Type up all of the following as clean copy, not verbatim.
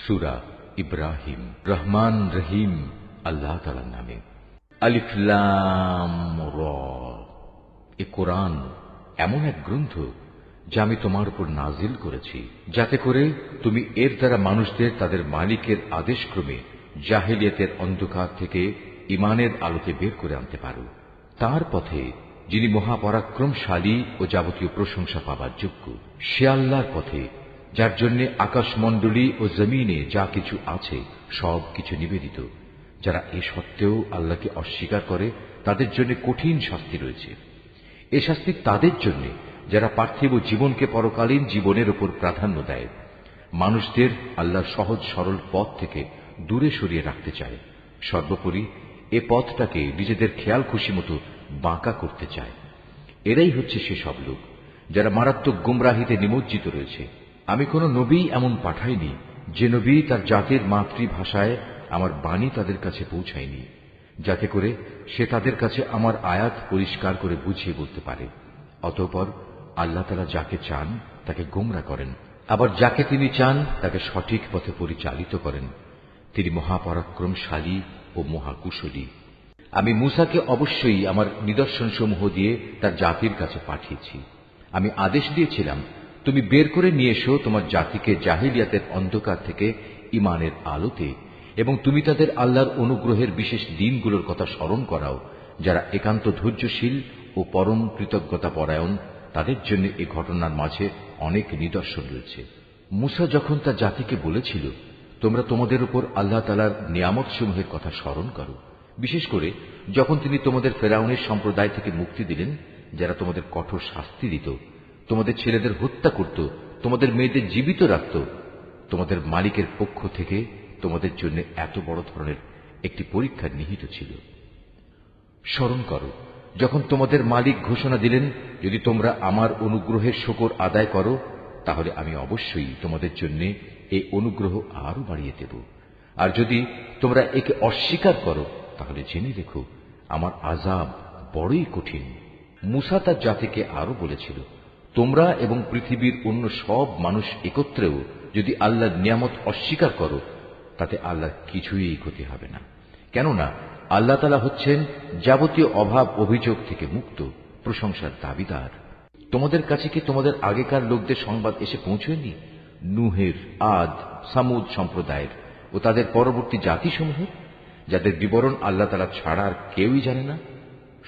সূরা ইব্রাহিম। রহমান রহিম আল্লাহ তাআলার নামে। আলিফ লাম রা। এ কোরআন এমন এক গ্রন্থ যা আমি তোমার উপর নাজিল করেছি, যাতে করে তুমি এর দ্বারা মানুষদের তাদের মালিকের আদেশক্রমে জাহেলিয়াতের অন্ধকার থেকে ঈমানের আলোতে বের করে আনতে পারো, তার পথে যিনি মহাপরাক্রমশালী ও যাবতীয় প্রশংসা পাবার যোগ্য। সে আল্লাহর পথে যার জন্য আকাশমণ্ডলী ও জমিনে যা কিছু আছে সব কিছু নিবেদিত। যারা এ সত্ত্বেও আল্লাহকে অস্বীকার করে তাদের জন্য কঠিন শাস্তি রয়েছে। এ শাস্তি তাদের জন্য যারা পার্থিব জীবনকে পরকালীন জীবনের উপর প্রাধান্য দেয়, মানুষদের আল্লাহর সহজ সরল পথ থেকে দূরে সরিয়ে রাখতে চায়, সর্বোপরি এ পথটাকে নিজেদের খেয়াল খুশি মতো বাঁকা করতে চায়। এরাই হচ্ছে সেসব লোক যারা মারাত্মক গুমরাহিতে নিমজ্জিত রয়েছে। আমি কোন নবী এমন পাঠাইনি যে নবী তার জাতির মাতৃভাষায় আমার বাণী তাদের কাছে পৌঁছায়নি, যাতে করে সে তাদের কাছে আমার আয়াত পরিষ্কার করে বুঝিয়ে বলতে পারে। অতঃপর আল্লাহ তাআলা যাকে চান তাকে গোমরা করেন, আবার যাকে তিনি চান তাকে সঠিক পথে পরিচালিত করেন। তিনি মহাপরাক্রমশালী ও মহাকুশলী। আমি মূসাকে অবশ্যই আমার নিদর্শনসমূহ দিয়ে তার জাতির কাছে পাঠিয়েছি। আমি আদেশ দিয়েছিলাম, তুমি বের করে নিয়ে এসো তোমার জাতিকে জাহিলিয়াতের অন্ধকার থেকে ঈমানের আলোতে, এবং তুমি তাদের আল্লাহর অনুগ্রহের বিশেষ দিনগুলোর কথা স্মরণ করাও। যারা একান্ত ধৈর্যশীল ও পরম কৃতজ্ঞতা পরায়ণ, তাদের জন্য এ ঘটনার মাঝে অনেক নিদর্শন রয়েছে। মূসা যখন তার জাতিকে বলেছিল, তোমরা তোমাদের উপর আল্লাহ তাআলার নিয়ামত সমূহের কথা স্মরণ করো, বিশেষ করে যখন তিনি তোমাদের ফেরাউনের সম্প্রদায় থেকে মুক্তি দিলেন, যারা তোমাদের কঠোর শাস্তি দিত, তোমাদের ছেলেদের হত্যা করত, তোমাদের মেয়েদের জীবিত রাখত, তোমাদের মালিকের পক্ষ থেকে তোমাদের জন্য এত বড় ধরনের একটি পরীক্ষা নিহিত ছিল। স্মরণ করো যখন তোমাদের মালিক ঘোষণা দিলেন, যদি তোমরা আমার অনুগ্রহের শুকর আদায় করো তাহলে আমি অবশ্যই তোমাদের জন্য এই অনুগ্রহ আরো বাড়িয়ে দেব, আর যদি তোমরা একে অস্বীকার করো তাহলে জেনে রেখো আমার আযাব বড়ই কঠিন। মূসা তার জাতিকে আরো বলেছিল, তোমরা এবং পৃথিবীর অন্য সব মানুষ একত্রেও যদি আল্লাহর নিয়ামত অস্বীকার করো তাতে আল্লাহর কিছুই ক্ষতি হবে না, কেননা আল্লাহ তাআলা হচ্ছেন যাবতীয় অভাব অভিযোগ থেকে মুক্ত, প্রশংসার দাবিদার। তোমাদের কাছে কি তোমাদের আগেকার লোকদের সংবাদ এসে পৌঁছয়নি? নূহের, আদ, সামুদ সম্প্রদায়ের ও তাদের পরবর্তী জাতিসমূহের, যাদের বিবরণ আল্লাহ তাআলা ছাড়া আর কেউই জানে না।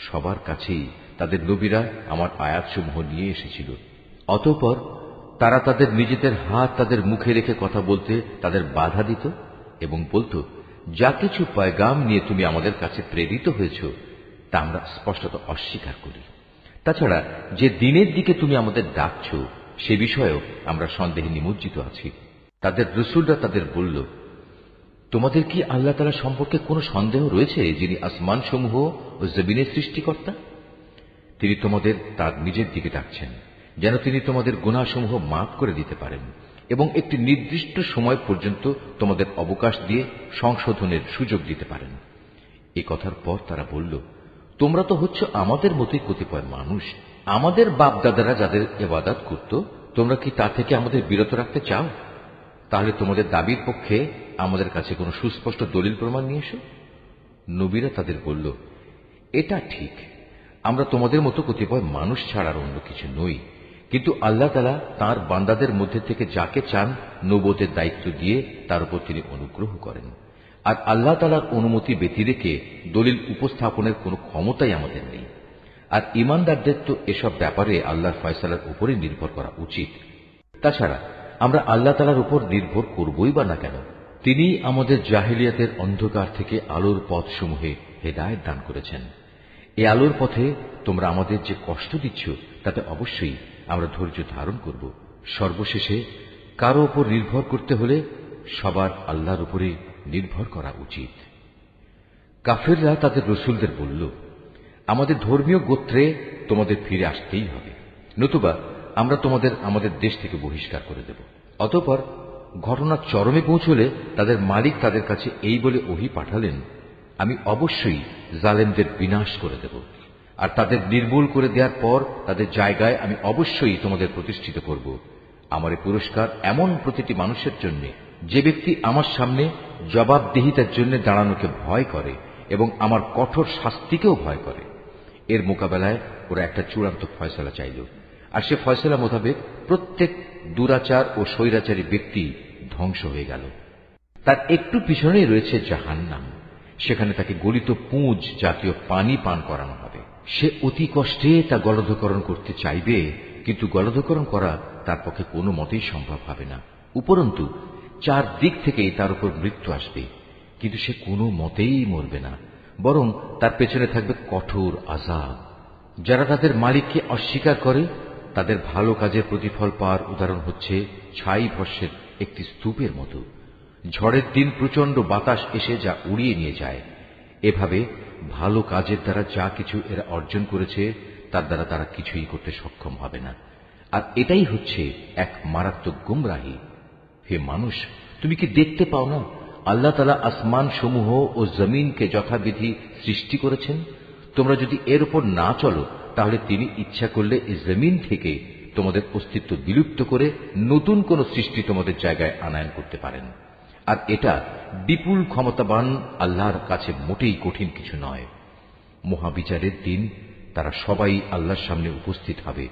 সবার কাছেই তাদের নবীরা আমার আয়াতসমূহ নিয়ে এসেছিল। অতঃপর তারা তাদের নিজেদের হাত তাদের মুখে রেখে কথা বলতে তাদের বাধা দিত এবং বলত, যা কিছু পয়গাম নিয়ে তুমি আমাদের কাছে প্রেরিত হয়েছ তা আমরা স্পষ্টত অস্বীকার করি। তাছাড়া যে দিনের দিকে তুমি আমাদের ডাকছ সে বিষয়েও আমরা সন্দেহে নিমজ্জিত আছি। তাদের রসুলরা তাদের বলল, তোমাদের কি আল্লাহ তাআলা সম্পর্কে কোনো সন্দেহ রয়েছে, যিনি আসমান সমূহ ও জমিনের সৃষ্টিকর্তা? তিনি তোমাদের তার নিজের দিকে ডাকছেন যেন তিনি তোমাদের গুনাহসমূহ মাফ করে দিতে পারেন এবং একটি নির্দিষ্ট সময় পর্যন্ত তোমাদের অবকাশ দিয়ে সংশোধনের সুযোগ দিতে পারেন। এই কথার পর তারা বলল, তোমরা তো হচ্ছ আমাদের মতোই কতিপয় মানুষ। আমাদের বাপ দাদারা যাদের ইবাদত করত, তোমরা কি তা থেকে আমাদের বিরত রাখতে চাও? তাহলে তোমাদের দাবির পক্ষে আমাদের কাছে কোনো সুস্পষ্ট দলিল প্রমাণ নিয়ে এসো। নবীরা তাদের বলল, এটা ঠিক, আমরা তোমাদের মতো কতিপয় মানুষ ছাড়ার অন্য কিছু নই, কিন্তু আল্লাহ তাআলা তাঁর বান্দাদের মধ্যে থেকে যাকে চান নবুয়তের দায়িত্ব দিয়ে তার উপর তিনি অনুগ্রহ করেন, আর আল্লাহ তাআলার অনুমতি ব্যতি রেখে দলিল উপস্থাপনের কোনো ক্ষমতাই আমাদের নেই। আর ঈমানদারদের তো এসব ব্যাপারে আল্লাহর ফয়সালার উপরে নির্ভর করা উচিত। তাছাড়া আমরা আল্লাহ তাআলার উপর নির্ভর করবই বা না কেন? তিনি আমাদের জাহেলিয়াতের অন্ধকার থেকে আলোর পথসমূহে হেদায়েত দান করেছেন। এই আলোর পথে তোমরা আমাদের যে কষ্ট দিচ্ছ তাতে অবশ্যই আমরা ধৈর্য ধারণ করব। সর্বশেষে কারো উপর নির্ভর করতে হলে সবার আল্লাহর উপরে নির্ভর করা উচিত। কাফেররা তাদের রসুলদের বলল, আমাদের ধর্মীয় গোত্রে তোমাদের ফিরে আসতেই হবে, নতুবা আমরা তোমাদের আমাদের দেশ থেকে বহিষ্কার করে দেব। অতঃপর ঘটনা চরমে পৌঁছলে তাদের মালিক তাদের কাছে এই বলে ওহী পাঠালেন, আমি অবশ্যই জালেমদের বিনাশ করে দেব, আর তাদের নির্মূল করে দেওয়ার পর তাদের জায়গায় আমি অবশ্যই তোমাদের প্রতিষ্ঠিত করব। আমার এই পুরস্কার এমন প্রতিটি মানুষের জন্য যে ব্যক্তি আমার সামনে জবাবদিহিতার জন্য দাঁড়ানোকে ভয় করে এবং আমার কঠোর শাস্তিকেও ভয় করে, এর মোকাবেলায় ওরা একটা চূড়ান্ত ফয়সালা চাইল, আর সে ফয়সালা মোতাবেক প্রত্যেক দুরাচার ও স্বৈরাচারী ব্যক্তি ধ্বংস হয়ে গেল। তার একটু পিছনেই রয়েছে জাহান্নাম, সেখানে তাকে গলিত পুঁজ জাতীয় পানি পান করানো হবে। সে অতি কষ্টে তা গলধকরণ করতে চাইবে, কিন্তু গলধকরণ করা তার পক্ষে কোনো মতেই সম্ভব হবে না। উপরন্তু চার দিক থেকেই তার উপর মৃত্যু আসবে, কিন্তু সে কোনো মতেই মরবে না, বরং তার পেছনে থাকবে কঠোর আযাব। যারা তাদের মালিককে অস্বীকার করে তাদের ভালো কাজের প্রতিফল পাওয়ার উদাহরণ হচ্ছে ছাই ভস্যের একটি স্তূপের মতো। ঝড়ের দিন প্রচন্ড বাতাস এসে যা উড়িয়ে নিয়ে যায়। এভাবে ভালো কাজের দ্বারা যা কিছু এরা অর্জন করেছে তার দ্বারা তারা কিছুই করতে সক্ষম হবে না। আর এটাই হচ্ছে এক মারাত্মক গুমরাহী। হে মানুষ, তুমি কি দেখতে পাও না আল্লাহ তাআলা আসমান সমূহ ও জমিনকে যথাবিধি সৃষ্টি করেছেন? তোমরা যদি এর উপর না চলো তাহলে তিনি ইচ্ছা করলে এই জমিন থেকে তোমাদের অস্তিত্ব বিলুপ্ত করে নতুন কোন সৃষ্টি তোমাদের জায়গায় আনায়ন করতে পারেন। আর এটা বিপুল ক্ষমতাবান আল্লাহর কাছে মোটেই কঠিন কিছু নয়। মহাবিচারের দিন তারা সবাই আল্লাহর সামনে উপস্থিত হবে।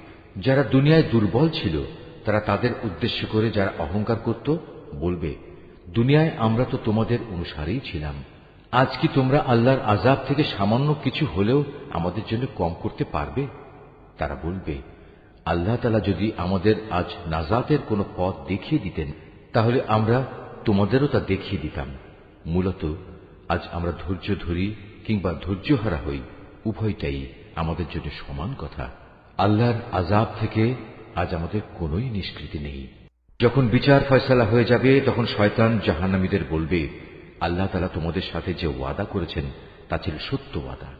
যারা দুনিয়ায় দুর্বল ছিল তারা তাদের উদ্দেশ্য করে যারা অহংকার করত বলবে, দুনিয়ায় আমরা তো তোমাদের অনুসারেই ছিলাম, আজ কি তোমরা আল্লাহর আযাব থেকে সামান্য কিছু হলেও আমাদের জন্য কম করতে পারবে? তারা বলবে, আল্লাহ তাআলা যদি আমাদের আজ নাজাতের কোনো পথ দেখিয়ে দিতেন তাহলে আমরা তোমাদেরও তা দেখিয়ে দিতাম। মূলত আজ আমরা ধৈর্য ধরি কিংবা ধৈর্যহারা হই, উভয়টাই আমাদের জন্য সমান কথা। আল্লাহর আযাব থেকে আজ আমাদের কোনোই নিষ্কৃতি নেই। যখন বিচার ফয়সালা হয়ে যাবে তখন শয়তান জাহান্নামীদের বলবে, আল্লাহ তাআলা তোমাদের সাথে যে ওয়াদা করেছেন তা ছিল সত্য ওয়াদা।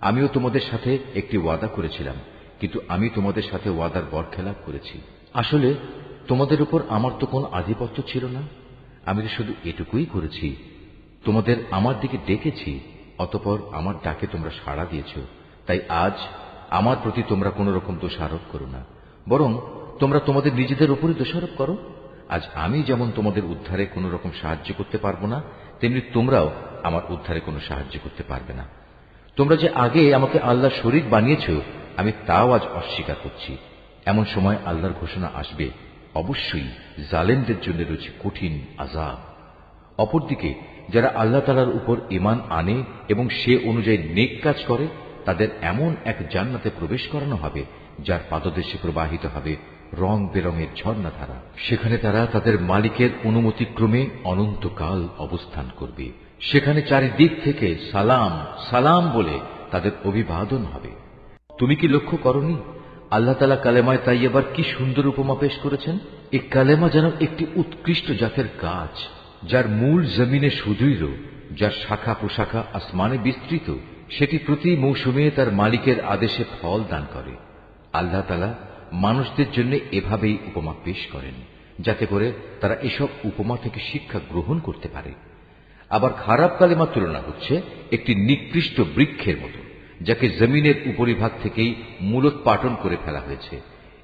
আমিও তোমাদের সাথে একটি ওয়াদা করেছিলাম, কিন্তু আমি তোমাদের সাথে ওয়াদার বরখেলাপ করেছি। আসলে তোমাদের উপর আমার তো কোনো আধিপত্য ছিল না, আমি তো শুধু এটুকুই করেছি, তোমাদের আমার দিকে ডেকেছি, অতঃপর আমার ডাকে তোমরা সাড়া দিয়েছ। তাই আজ আমার প্রতি তোমরা কোন রকম দোষারোপ করো না, বরং তোমরা তোমাদের নিজেদের উপরই দোষারোপ করো। আজ আমি যেমন তোমাদের উদ্ধারে কোন রকম সাহায্য করতে পারবো না, তেমনি তোমরাও আমার উদ্ধারে কোনো সাহায্য করতে পারবে না। তোমরা যে আগে আমাকে আল্লাহর শরীক বানিয়েছ আমি তাও আজ অস্বীকার করছি। এমন সময় আল্লাহর ঘোষণা আসবে, অবশ্যই জালেমদের জন্য রয়েছে কঠিন আযাব। অপরদিকে যারা আল্লাহ তাআলার উপর ঈমান আনে এবং সে অনুযায়ী নেক কাজ করে তাদের এমন এক জান্নাতে প্রবেশ করানো হবে যার পাদদেশে প্রবাহিত হবে রং বেরঙের ঝর্ণাধারা। সেখানে তারা তাদের মালিকের অনুমতিক্রমে অনন্তকাল অবস্থান করবে। সেখানে চারিদিক থেকে সালাম সালাম বলে তাদের অভিবাদন হবে। তুমি কি লক্ষ্য করনি আল্লাহ তাআলা কালেমায়ে তাইয়্যিবার কি সুন্দর উপমা পেশ করেছেন? এই কালেমা যেন একটি উৎকৃষ্ট জাতের গাছ, যার মূল জমিনে সুদৃঢ়, যার শাখা প্রশাখা আসমানে বিস্তৃত, সেটি প্রতি মৌসুমে তার মালিকের আদেশে ফল দান করে। আল্লাহ তাআলা মানুষদের জন্য এভাবেই উপমা পেশ করেন, যাতে করে তারা এসব উপমা থেকে শিক্ষা গ্রহণ করতে পারে। আবার খারাপ কালেমার তুলনা হচ্ছে একটি নিকৃষ্ট বৃক্ষের মতো, যাকে জমিনের উপরিভাগ থেকেই মূলোৎপাটন করে ফেলা হয়েছে,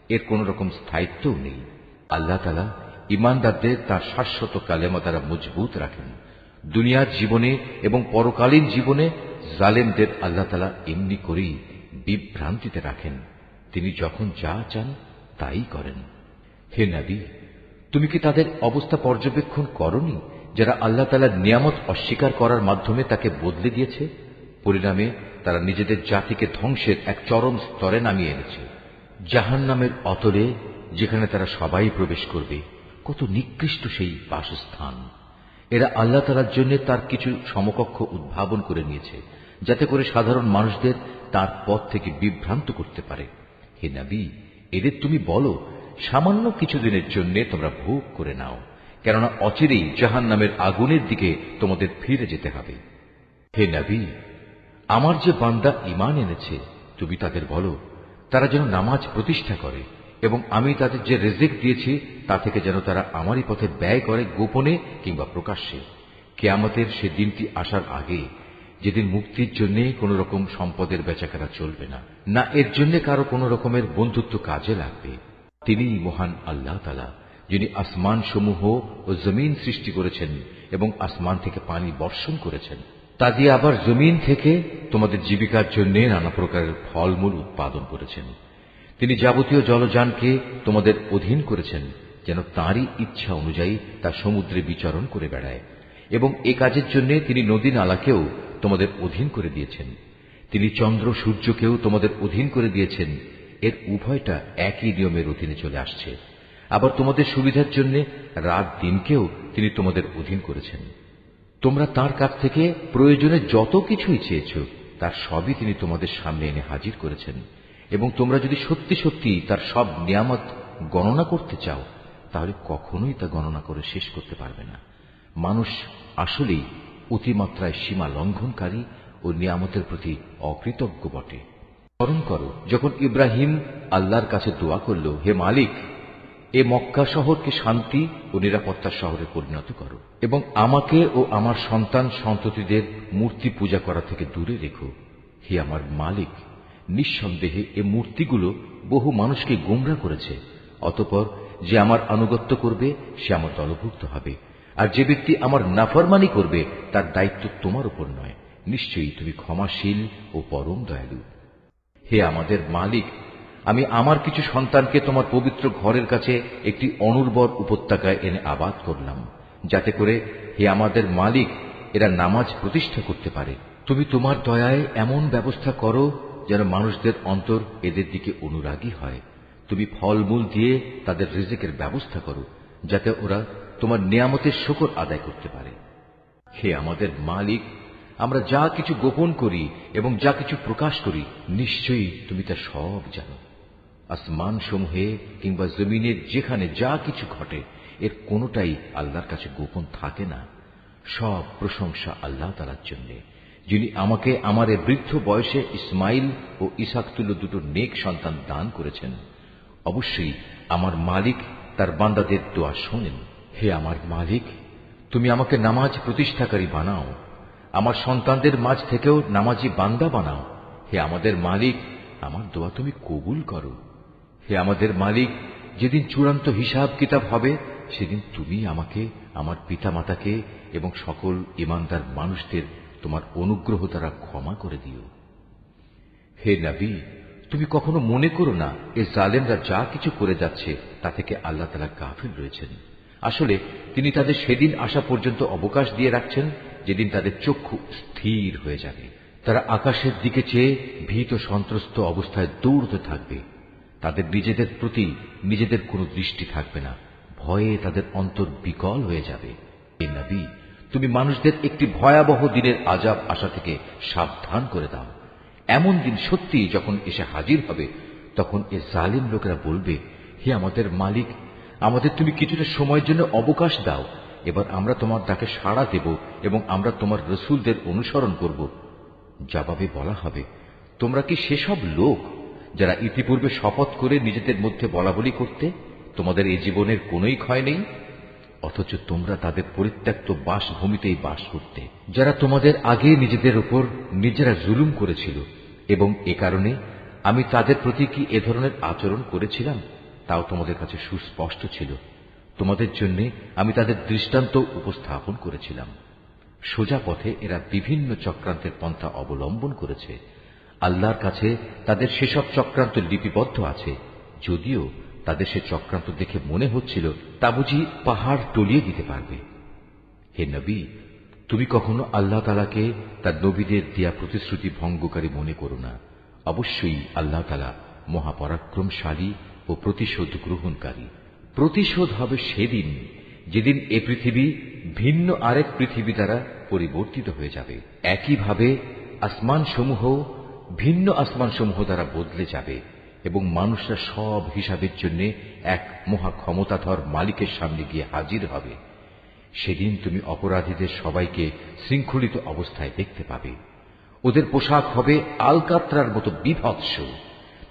এর কোন রকম স্থায়িত্বও নেই। আল্লাহ তাআলা ঈমানদারদের তার শাশ্বত কালেমা দ্বারা মজবুত রাখেন। দুনিয়ার জীবনে এবং পরকালীন জীবনে জালেমদের আল্লাহ তাআলা এমনি করেই বিভ্রান্তিতে রাখেন। তিনি যখন যা চান তাই করেন। হে নবী, তুমি কি তাদের অবস্থা পর্যবেক্ষণ করনি যারা আল্লাহ তাআলার নিয়ামত অস্বীকার করার মাধ্যমে তাকে বদলে দিয়েছে? পরিণামে তারা নিজেদের জাতিকে ধ্বংসের এক চরম স্তরে নামিয়ে এনেছে। জাহান্নামের অতলে, যেখানে তারা সবাই প্রবেশ করবে, কত নিকৃষ্ট সেই বাসস্থান। এরা আল্লাহ তাআলার জন্য তার কিছু সমকক্ষ উদ্ভাবন করে নিয়েছে, যাতে করে সাধারণ মানুষদের তার পথ থেকে বিভ্রান্ত করতে পারে। হে নবী, এদের তুমি বলো, সামান্য কিছুদিনের জন্য তোমরা ভোগ করে নাও, কেননা অচিরেই জাহান্নামের আগুনের দিকে তোমাদের ফিরে যেতে হবে। হে নবী, আমার যে বান্দা ঈমান এনেছে তুমি তাদের বলো তারা যেন নামাজ প্রতিষ্ঠা করে এবং আমি তাদের যে রিজিক দিয়েছি তা থেকে যেন তারা আমারই পথে ব্যয় করে, গোপনে কিংবা প্রকাশ্যে। কিয়ামতের সে দিনটি আসার আগে, যেদিন মুক্তির জন্য কোন রকম সম্পদের বেচাকেনা চলবে না, না এর জন্য কারো কোন রকমের বন্ধুত্ব কাজে লাগবে। তিনিই মহান আল্লাহ তাআলা, যিনি আসমান সমূহ ও জমিন সৃষ্টি করেছেন এবং আসমান থেকে পানি বর্ষণ করেছেন, তা দিয়ে আবার জমিন থেকে তোমাদের জীবিকার জন্য নানা প্রকারের ফলমূল উৎপাদন করেছেন। তিনি যাবতীয় জলযানকে তোমাদের অধীন করেছেন, যেন তাঁরই ইচ্ছা অনুযায়ী তা সমুদ্রে বিচরণ করে বেড়ায়, এবং এ কাজের জন্য তিনি নদী নালাকেও তোমাদের অধীন করে দিয়েছেন। তিনি চন্দ্র সূর্যকেও তোমাদের অধীন করে দিয়েছেন। এর উভয়টা একই নিয়মের অধীনে চলে আসছে। আবার তোমাদের সুবিধার জন্য রাত দিনকেও তিনি তোমাদের অধীন করেছেন। তোমরা তাঁর কাছ থেকে প্রয়োজনে যত কিছুই চেয়েছ, তার সবই তিনি তোমাদের সামনে এনে হাজির করেছেন। এবং তোমরা যদি সত্যি সত্যি তার সব নিয়ামত গণনা করতে চাও, তাহলে কখনোই তা গণনা করে শেষ করতে পারবে না। মানুষ আসলেই অতিমাত্রায় সীমা লঙ্ঘনকারী ও নিয়ামতের প্রতি অকৃতজ্ঞ বটে। স্মরণ করো, যখন ইব্রাহিম আল্লাহর কাছে দোয়া করল, হে মালিক, এ মক্কা শহরকে শান্তি ও নিরাপত্তার শহরে পরিণত করো, এবং আমাকে ও আমার সন্তান সন্ততিদের মূর্তি পূজা করা থেকে দূরে রেখো। হে আমার মালিক, নিঃসন্দেহে এ মূর্তিগুলো বহু মানুষকে গোমরা করেছে। অতঃপর যে আমার আনুগত্য করবে সে আমার দলভুক্ত হবে, আর যে ব্যক্তি আমার নাফরমানি করবে তার দায়িত্ব তোমার উপর নয়। নিশ্চয়ই তুমি ক্ষমাশীল ও পরম দয়ালু। হে আমাদের মালিক, আমি আমার কিছু সন্তানকে তোমার পবিত্র ঘরের কাছে একটি অনুর্বর উপত্যকায় এনে আবাদ করলাম, যাতে করে হে আমাদের মালিক এরা নামাজ প্রতিষ্ঠা করতে পারে। তুমি তোমার দয়ায় এমন ব্যবস্থা করো যেন মানুষদের অন্তর এদের দিকে অনুরাগী হয়। তুমি ফলমূল দিয়ে তাদের রিজিকের ব্যবস্থা করো, যাতে ওরা তোমার নিয়ামতের শুকর আদায় করতে পারে। হে আমাদের মালিক, আমরা যা কিছু গোপন করি এবং যা কিছু প্রকাশ করি, নিশ্চয়ই তুমি তা সব জানো। আসমান সমূহে কিংবা জমিনের যেখানে যা কিছু ঘটে, এর কোনোটাই আল্লাহর কাছে গোপন থাকে না। সব প্রশংসা আল্লাহ তাআলার জন্য, যিনি আমাকে আমার এ বৃদ্ধ বয়সে ইসমাইল ও ইসহাক তুল্য দুটো নেক সন্তান দান করেছেন। অবশ্যই আমার মালিক তার বান্দাদের দোয়া শোনেন। হে আমার মালিক, তুমি আমাকে নামাজ প্রতিষ্ঠাকারী বানাও, আমার সন্তানদের মাঝ থেকেও নামাজি বান্দা বানাও। হে আমাদের মালিক, আমার দোয়া তুমি কবুল করো। হে আমাদের মালিক, যেদিন চূড়ান্ত হিসাব কিতাব হবে, সেদিন তুমি আমাকে, আমার পিতা মাতাকে এবং সকল ঈমানদার মানুষদের তোমার অনুগ্রহ দ্বারা ক্ষমা করে দিও। হে নবী, তুমি কখনো মনে করো না এ জালেমরা যা কিছু করে যাচ্ছে তা থেকে আল্লাহ তাআলা গাফিল রয়েছেন। আসলে তিনি তাদের সেদিন আসা পর্যন্ত অবকাশ দিয়ে রাখছেন, যেদিন তাদের চক্ষু স্থির হয়ে যাবে। তারা আকাশের দিকে চেয়ে ভীত সন্ত্রস্ত অবস্থায় দৌড়তে থাকবে। তাদের নিজেদের প্রতি নিজেদের কোনো দৃষ্টি থাকবে না, ভয়ে তাদের অন্তর বিকল হয়ে যাবে। হে নবী, তুমি মানুষদের একটি ভয়াবহ দিনের আযাব আসা থেকে সাবধান করে দাও। এমন দিন সত্যি যখন এসে হাজির হবে, তখন এ জালিম লোকেরা বলবে, হে আমাদের মালিক, আমাদের তুমি কিছুটা সময়ের জন্য অবকাশ দাও, এবার আমরা তোমার ডাকে সাড়া দেব এবং আমরা তোমার রসুলদের অনুসরণ করব। জবাবে বলা হবে, তোমরা কি সেসব লোক যারা ইতিপূর্বে শপথ করে নিজেদের মধ্যে বলাবলি করতে, তোমাদের এই জীবনের কোনোই ক্ষয় নেই, অথচ তোমরা তাদের পরিত্যক্ত বাসভূমিতেই বাস করতে, যারা তোমাদের আগে নিজেদের উপর নিজেরা জুলুম করেছিল, এবং এ কারণে আমি তাদের প্রতি কি এ ধরনের আচরণ করেছিলাম তাও তোমাদের কাছে সুস্পষ্ট ছিল। তোমাদের জন্য আমি তাদের দৃষ্টান্ত উপস্থাপন করেছিলাম। সোজা পথে এরা বিভিন্ন চক্রান্তের পন্থা অবলম্বন করেছে। আল্লাহর কাছে তাদের সেসব চক্রান্ত লিপিবদ্ধ আছে, যদিও তাদের সে চক্রান্ত দেখে মনে হচ্ছিল তা বুঝি পাহাড় টলিয়ে দিতে পারবে। হে নবী, তুমি কখনো আল্লাহ তাআলাকে তার নবীদের দেয়া প্রতিশ্রুতি ভঙ্গকারী মনে করো না। অবশ্যই আল্লাহ তাআলা মহাপরাক্রমশালী ও প্রতিশোধ গ্রহণকারী। প্রতিশোধ হবে সেদিন যেদিন এ পৃথিবী ভিন্ন আরেক পৃথিবী দ্বারা পরিবর্তিত হয়ে যাবে। একইভাবে আসমানসমূহ ভিন্ন আসমানসমূহ দ্বারা বদলে যাবে এবং মানুষরা সব হিসাবের জন্য এক মহা ক্ষমতাধর মালিকের সামনে গিয়ে হাজির হবে। সেদিন তুমি অপরাধীদের সবাইকে শৃঙ্খলিত অবস্থায় দেখতে পাবে। ওদের পোশাক হবে আলকাত্রার মতো বিভৎস,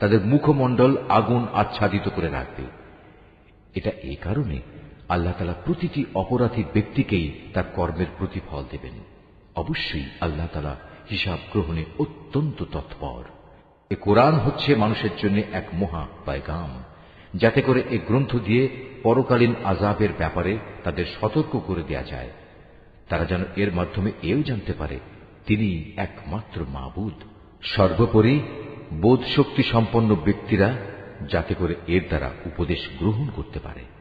তাদের মুখমণ্ডল আগুন আচ্ছাদিত করে রাখবে। এটা এই কারণে আল্লাহ তাআলা প্রতিটি অপরাধী ব্যক্তিকেই তার কর্মের প্রতিফল দেবেন। অবশ্যই আল্লাহ তাআলা হিসাব গ্রহণে অত্যন্ত তৎপর। এ কোরআন হচ্ছে মানুষের জন্য এক মহা পয়গাম, যাতে করে এই গ্রন্থ দিয়ে পরকালীন আযাবের ব্যাপারে তাদের সতর্ক করে দেয়া যায়, তারা যেন এর মাধ্যমে এও জানতে পারে তিনি একমাত্র মাবুদ। সর্বোপরি বোধ শক্তি সম্পন্ন ব্যক্তিরা যাতে করে এর দ্বারা উপদেশ গ্রহণ করতে পারে।